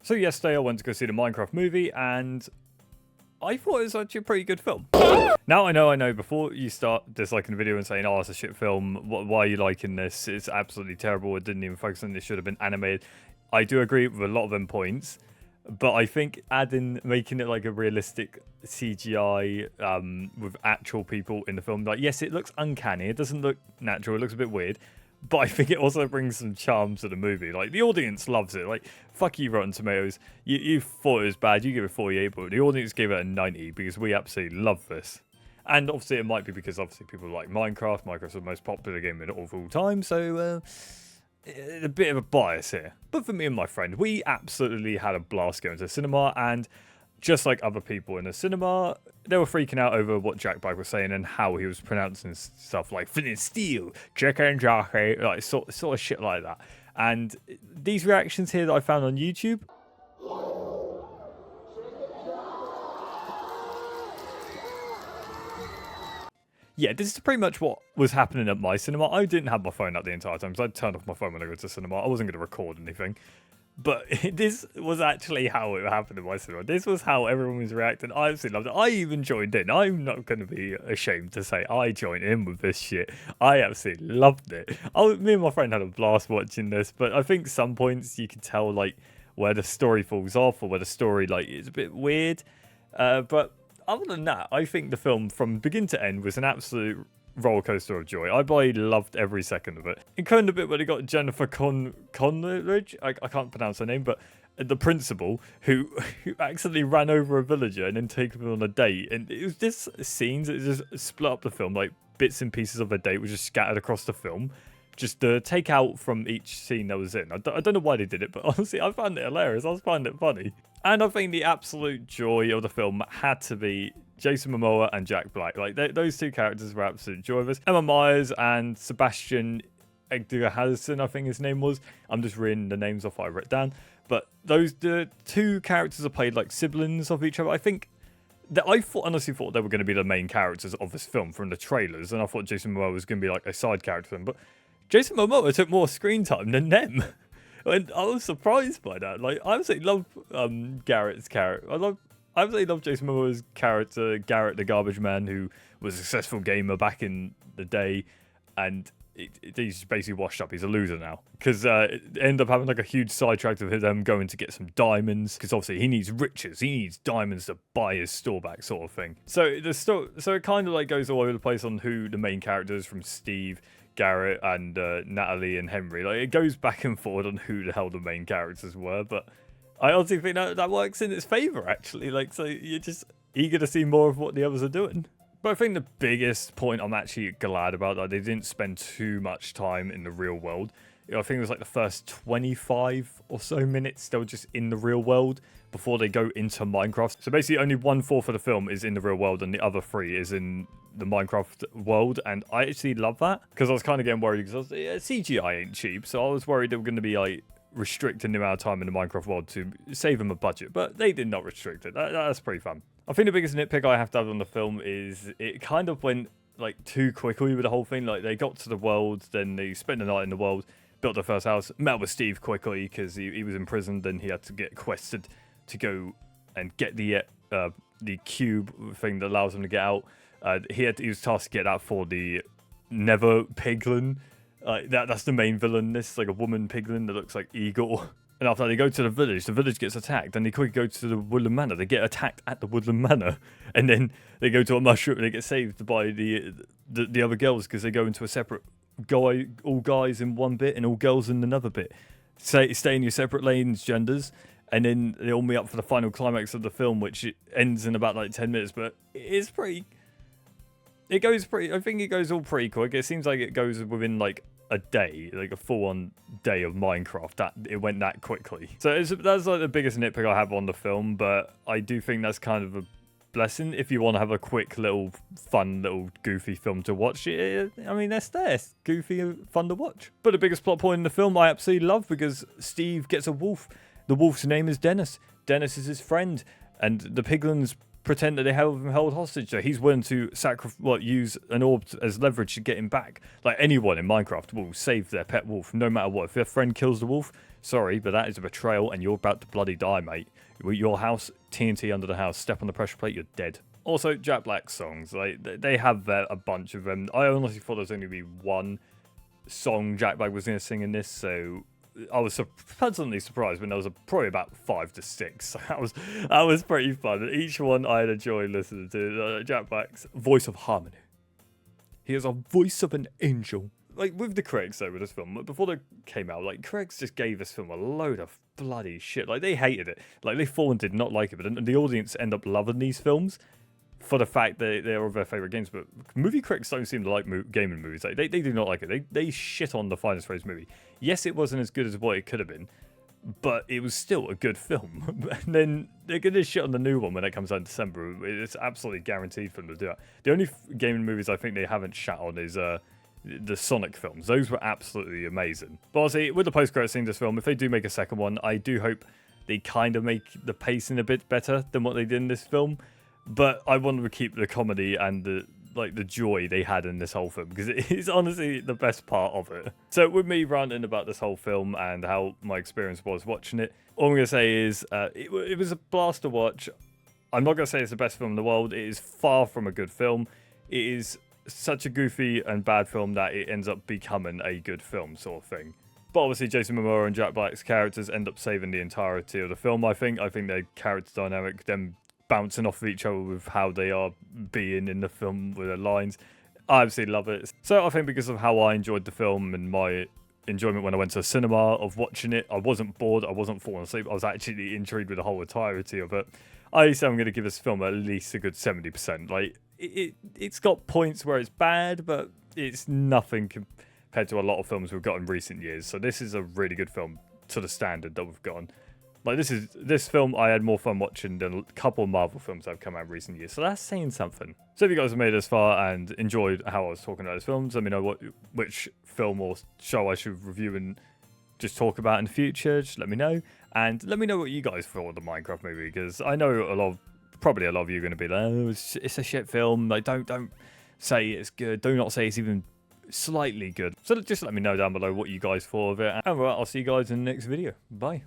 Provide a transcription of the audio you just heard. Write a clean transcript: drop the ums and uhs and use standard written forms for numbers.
So yesterday I went to go see the Minecraft movie, and I thought it was actually a pretty good film. Now I know, before you start disliking the video and saying, oh, it's a shit film, why are you liking this? It's absolutely terrible, it didn't even focus on this, should have been animated. I do agree with a lot of them points, but I think making it like a realistic CGI with actual people in the film, like, yes, it looks uncanny, it doesn't look natural, it looks a bit weird, but I think it also brings some charm to the movie. Like, the audience loves it. Like, fuck you, Rotten Tomatoes. You thought it was bad, you give it 48, but the audience gave it a 90 because we absolutely love this. And obviously it might be because obviously people like Minecraft. Minecraft's the most popular game of all time, so a bit of a bias here. But for me and my friend, we absolutely had a blast going to the cinema, and just like other people in the cinema, they were freaking out over what Jack Black was saying and how he was pronouncing stuff like Flint Steel, JOCKEY, like sort of shit like that. And these reactions here that I found on YouTube, yeah, this is pretty much what was happening at my cinema. I didn't have my phone out the entire time, so I turned off my phone when I go to the cinema. I wasn't going to record anything. But this was actually how it happened in my cinema. This was how everyone was reacting. I absolutely loved it. I even joined in. I'm not going to be ashamed to say I joined in with this shit. I absolutely loved it. Me and my friend had a blast watching this, but I think some points you can tell like where the story falls off or where the story like is a bit weird. But other than that, I think the film from begin to end was an absolute roller coaster of joy. I bloody loved every second of it. Including the bit where they got Jennifer Conridge, I can't pronounce her name, but the principal who accidentally ran over a villager and then taken him on a date. And it was just scenes that just split up the film, like bits and pieces of a date were just scattered across the film. Just to take out from each scene that was in. I don't know why they did it, but honestly, I found it hilarious. I was finding it funny. And I think the absolute joy of the film had to be Jason Momoa and Jack Black. Like, those two characters were absolute joy of us. Emma Myers and Sebastian Edgar Harrison, I think his name was. I'm just reading the names off what I wrote down. But the two characters are played like siblings of each other. I think that honestly thought they were going to be the main characters of this film from the trailers. And I thought Jason Momoa was going to be like a side character for them. But Jason Momoa took more screen time than them. And I was surprised by that. Like, I absolutely love Garrett's character. I absolutely love Jason Momoa's character, Garrett the garbage man, who was a successful gamer back in the day. And he's basically washed up. He's a loser now. Because it ended up having like a huge sidetrack of them going to get some diamonds. Because obviously he needs riches. He needs diamonds to buy his store back, sort of thing. So it kind of like goes all over the place on who the main character is, from Steve, Garrett, and Natalie and Henry. Like, it goes back and forward on who the hell the main characters were, but I honestly think that works in its favor, actually. Like, so you're just eager to see more of what the others are doing. But I think the biggest point I'm actually glad about that they didn't spend too much time in the real world. I think it was like the first 25 or so minutes they were just in the real world before they go into Minecraft. So basically only 1/4 of the film is in the real world and the other 3 is in the Minecraft world, and I actually love that because I was kind of getting worried because CGI ain't cheap, so I was worried they were going to be like restricting the amount of time in the Minecraft world to save them a budget, but they did not restrict it. That's pretty fun. I think the biggest nitpick I have to have on the film is it kind of went like too quickly with the whole thing. Like, they got to the world, then they spent the night in the world, built their first house, met with Steve quickly because he was imprisoned and he had to get quested to go and get the cube thing that allows him to get out. He was tasked to get that for the Nether Piglin. That's the main villain. This is like a woman piglin that looks like Eagle. And after that, they go to the village gets attacked, and they quickly go to the Woodland Manor. They get attacked at the Woodland Manor, and then they go to a mushroom and they get saved by the other girls because they go into a separate all guys in one bit and all girls in another bit. Stay in your separate lanes, genders. And then they all meet up for the final climax of the film, which ends in about like 10 minutes. But it's pretty. I think it goes all pretty quick. It seems like it goes within like a day, like a full-on day of Minecraft. That it went that quickly. So that's like the biggest nitpick I have on the film. But I do think that's kind of a blessing if you want to have a quick little fun little goofy film to watch. I mean, that's there. It's goofy and fun to watch. But the biggest plot point in the film I absolutely love because Steve gets a wolf. The wolf's name is Dennis. Dennis is his friend, and the piglins pretend that they have him held hostage. So he's willing to use an orb as leverage to get him back. Like, anyone in Minecraft will save their pet wolf, no matter what. If their friend kills the wolf, Sorry, but that is a betrayal, and you're about to bloody die, mate. Your house, TNT under the house. Step on the pressure plate, you're dead. Also, Jack Black's songs, like they have a bunch of them. I honestly thought there was only be one song Jack Black was going to sing in this, so I was pleasantly surprised when there was probably about 5 to 6. So that was pretty fun. Each one I had enjoyed listening to. Jack Black's voice of harmony. He has a voice of an angel. Like, with the critics, though, with this film, before they came out, like, critics just gave this film a load of bloody shit. Like, they hated it. Like, they thought and did not like it, but the audience end up loving these films for the fact that they're all their favourite games. But movie critics don't seem to like gaming movies. Like, they do not like it. They shit on the finest phrase movie. Yes, it wasn't as good as what it could have been, but it was still a good film. And then they're going to shit on the new one when it comes out in December. It's absolutely guaranteed for them to do that. The only gaming movies I think they haven't shat on is the Sonic films. Those were absolutely amazing. But honestly, with the post-credit scene of this film, if they do make a second one, I do hope they kind of make the pacing a bit better than what they did in this film. But I want to keep the comedy and the joy they had in this whole film, because it is honestly the best part of it. So with me ranting about this whole film and how my experience was watching it, all I'm going to say is it was a blast to watch. I'm not going to say it's the best film in the world. It is far from a good film. It is such a goofy and bad film that it ends up becoming a good film sort of thing. But obviously Jason Momoa and Jack Black's characters end up saving the entirety of the film, I think. I think their character dynamic, them bouncing off of each other with how they are being in the film with their lines, I absolutely love it. So I think because of how I enjoyed the film and my enjoyment when I went to the cinema of watching it, I wasn't bored, I wasn't falling asleep, I was actually intrigued with the whole entirety of it. I say I'm going to give this film at least a good 70%. Like, it's got points where it's bad, but it's nothing compared to a lot of films we've got in recent years. So this is a really good film to the standard that we've gotten. Like, this film I had more fun watching than a couple of Marvel films that have come out in recent years. So that's saying something. So if you guys have made it this far and enjoyed how I was talking about these films, let me know which film or show I should review and just talk about in the future. Just let me know. And let me know what you guys thought of the Minecraft movie, because I know probably a lot of you are going to be like, oh, it's a shit film. Like, don't say it's good. Do not say it's even slightly good. So just let me know down below what you guys thought of it. And well, I'll see you guys in the next video. Bye.